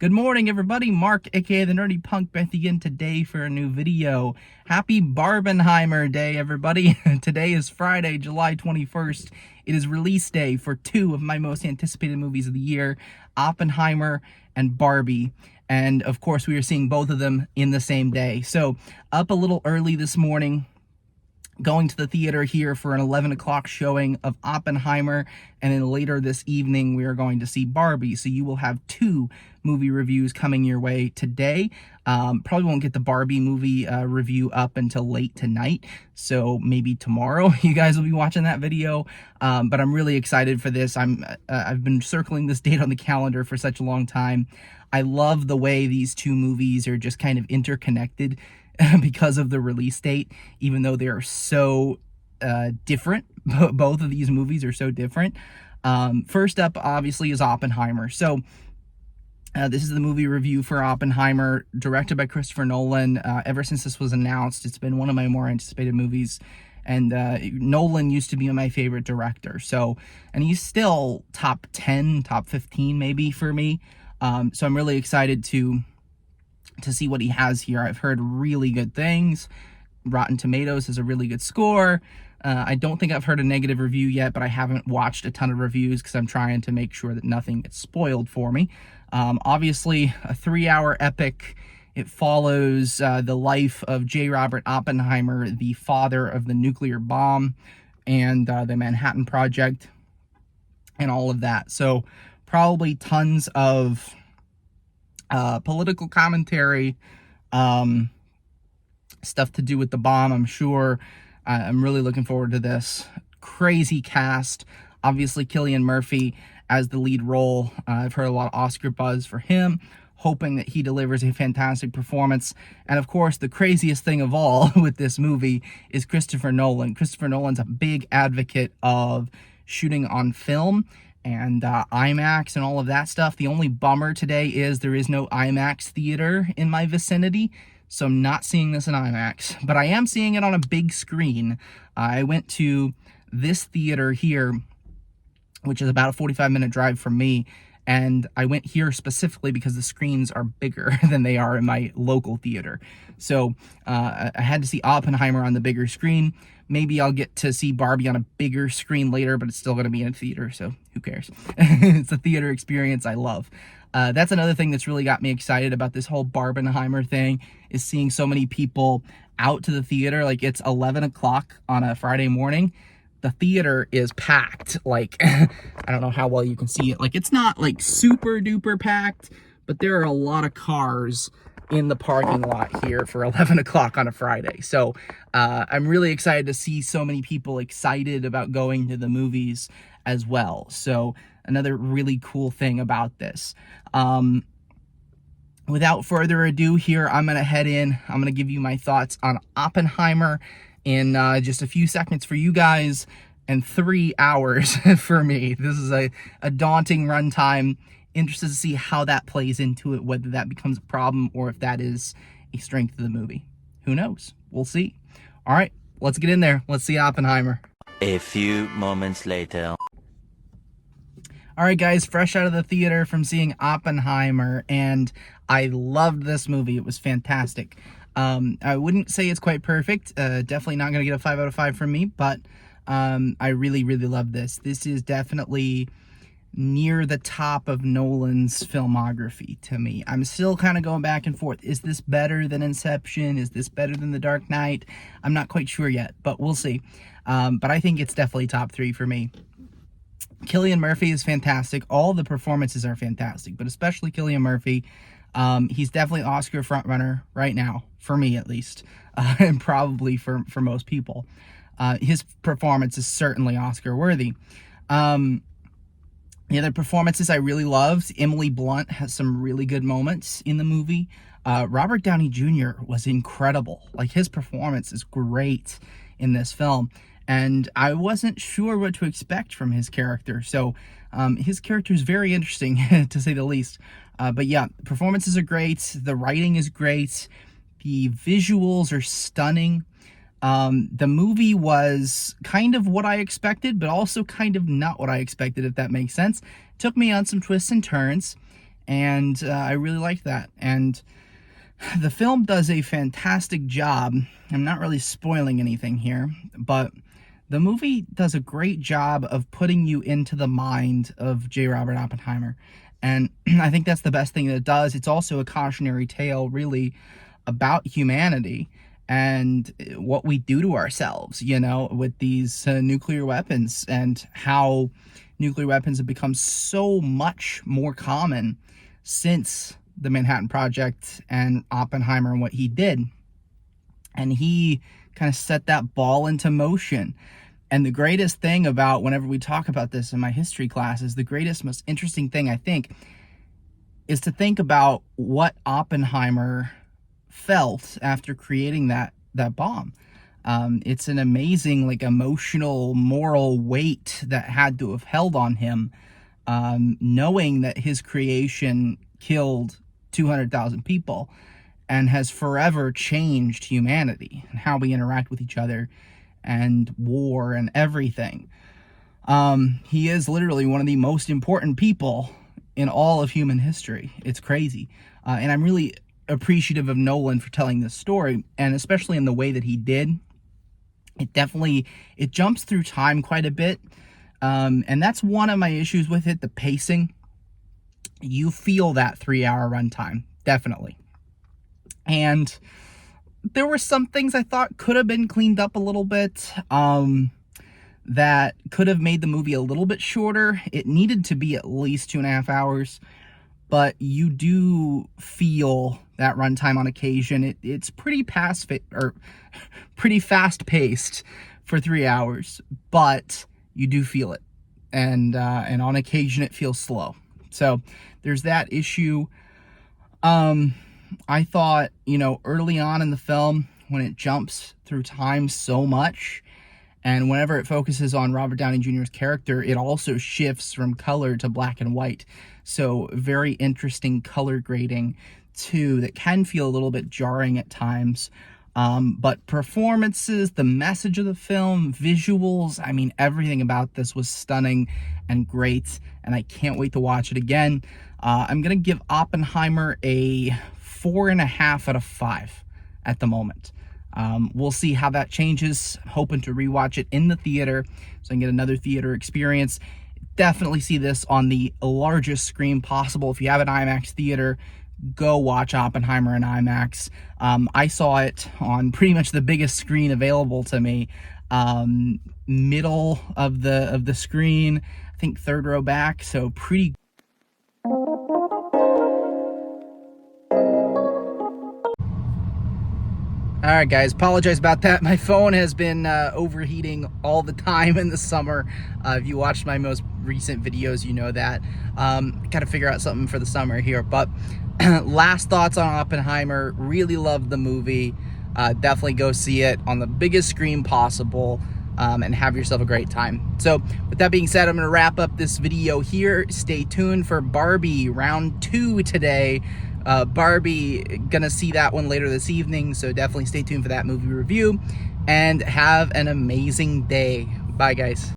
Good morning, everybody. Mark, aka the Nerdy Punk, back again today for a new video. Happy Barbenheimer Day, everybody. Today is Friday, July 21st. It is release day for two of my most anticipated movies of the year, Oppenheimer and Barbie. And of course, we are seeing both of them in the same day. So, up a little early this morning, going to the theater here for an 11 o'clock showing of Oppenheimer, and then later this evening we are going to see Barbie. So you will have two movie reviews coming your way today. Probably won't get the Barbie movie review up until late tonight, so maybe tomorrow you guys will be watching that video. But I'm really excited for this. I've been circling this date on the calendar for such a long time. I love the way these two movies are just kind of interconnected because of the release date, even though they are so different. Both of these movies are so different. First up, obviously, is Oppenheimer. So this is the movie review for Oppenheimer, directed by Christopher Nolan. Ever since this was announced, it's been one of my more anticipated movies. And Nolan used to be my favorite director. So, and he's still top 10, top 15 maybe for me. So I'm really excited to see what he has here. I've heard really good things. Rotten Tomatoes has a really good score. I don't think I've heard a negative review yet, but I haven't watched a ton of reviews because I'm trying to make sure that nothing gets spoiled for me. Obviously, a 3-hour epic. It follows the life of J. Robert Oppenheimer, the father of the nuclear bomb and the Manhattan Project and all of that. So probably tons of political commentary, stuff to do with the bomb, I'm sure. I'm really looking forward to this. Crazy cast. Obviously, Cillian Murphy as the lead role. I've heard a lot of Oscar buzz for him, hoping that he delivers a fantastic performance. And of course, the craziest thing of all with this movie is Christopher Nolan. Christopher Nolan's a big advocate of shooting on film and IMAX and all of that stuff. The only bummer today is there is no IMAX theater in my vicinity, so I'm not seeing this in IMAX, but I am seeing it on a big screen. I went to this theater here, which is about a 45-minute drive from me, and I went here specifically because the screens are bigger than they are in my local theater. So I had to see Oppenheimer on the bigger screen. Maybe I'll get to see Barbie on a bigger screen later, but it's still going to be in a theater, so who cares? It's a theater experience I love. That's another thing that's really got me excited about this whole Barbenheimer thing, is seeing so many people out to the theater. Like, it's 11 o'clock on a Friday morning. The theater is packed. Like, I don't know how well you can see it. Like, it's not like super duper packed, but there are a lot of cars in the parking lot here for 11 o'clock on a Friday. So I'm really excited to see so many people excited about going to the movies as well. So another really cool thing about this. Without further ado here, I'm going to head in. I'm going to give you my thoughts on Oppenheimer in just a few seconds for you guys and 3 hours for me. This is a daunting runtime. Interested to see how that plays into it, whether that becomes a problem or if that is a strength of the movie. Who knows? We'll see. All right, let's get in there. Let's see Oppenheimer. A few moments later. All right, guys, fresh out of the theater from seeing Oppenheimer, and I loved this movie. It was fantastic. I wouldn't say it's quite perfect. Definitely not going to get a 5 out of 5 from me, but I really, really love this. This is definitely near the top of Nolan's filmography to me. I'm still kind of going back and forth. Is this better than Inception? Is this better than The Dark Knight? I'm not quite sure yet, but we'll see. But I think it's definitely top 3 for me. Cillian Murphy is fantastic. All the performances are fantastic, but especially Cillian Murphy. He's definitely Oscar frontrunner right now, for me at least, and probably for most people. His performance is certainly Oscar worthy. The other performances I really loved. Emily Blunt has some really good moments in the movie. Robert Downey Jr. was incredible. Like, his performance is great in this film. And I wasn't sure what to expect from his character. So his character is very interesting, to say the least. But yeah, performances are great. The writing is great. The visuals are stunning. The movie was kind of what I expected, but also kind of not what I expected, if that makes sense. It took me on some twists and turns, And I really liked that. And the film does a fantastic job. I'm not really spoiling anything here, but the movie does a great job of putting you into the mind of J. Robert Oppenheimer. And I think that's the best thing that it does. It's also a cautionary tale, really, about humanity and what we do to ourselves, with these nuclear weapons, and how nuclear weapons have become so much more common since the Manhattan Project and Oppenheimer and what he did. And he kind of set that ball into motion. And the greatest thing about, whenever we talk about this in my history classes, the greatest, most interesting thing, I think, is to think about what Oppenheimer felt after creating that bomb. It's an amazing, emotional, moral weight that had to have held on him, knowing that his creation killed 200,000 people and has forever changed humanity and how we interact with each other and war and everything. He is literally one of the most important people in all of human history. It's crazy. And I'm really appreciative of Nolan for telling this story, and especially in the way that he did. It jumps through time quite a bit. And that's one of my issues with it, the pacing. You feel that 3-hour runtime, definitely. And there were some things I thought could have been cleaned up a little bit, that could have made the movie a little bit shorter. It needed to be at least 2.5 hours, but you do feel that runtime on occasion. It's pretty fast paced for 3 hours, but you do feel it, and on occasion it feels slow. So there's that issue. I thought, early on in the film, when it jumps through time so much, and whenever it focuses on Robert Downey Jr.'s character, it also shifts from color to black and white. So very interesting color grading too, that can feel a little bit jarring at times. But performances, the message of the film, visuals, everything about this was stunning and great, and I can't wait to watch it again. I'm going to give Oppenheimer a 4.5 out of 5 at the moment. We'll see how that changes. I'm hoping to rewatch it in the theater so I can get another theater experience. Definitely see this on the largest screen possible. If you have an IMAX theater, go watch Oppenheimer in IMAX. I saw it on pretty much the biggest screen available to me, middle of the screen, I think 3rd row back, so pretty. All right, guys, apologize about that. My phone has been overheating all the time in the summer. If you watched my most recent videos, you know that. Got to figure out something for the summer here. But last thoughts on Oppenheimer. Really loved the movie. Definitely go see it on the biggest screen possible, and have yourself a great time. So with that being said, I'm going to wrap up this video here. Stay tuned for Barbie round 2 today. Barbie, gonna see that one later this evening, so definitely stay tuned for that movie review, and have an amazing day. Bye, guys.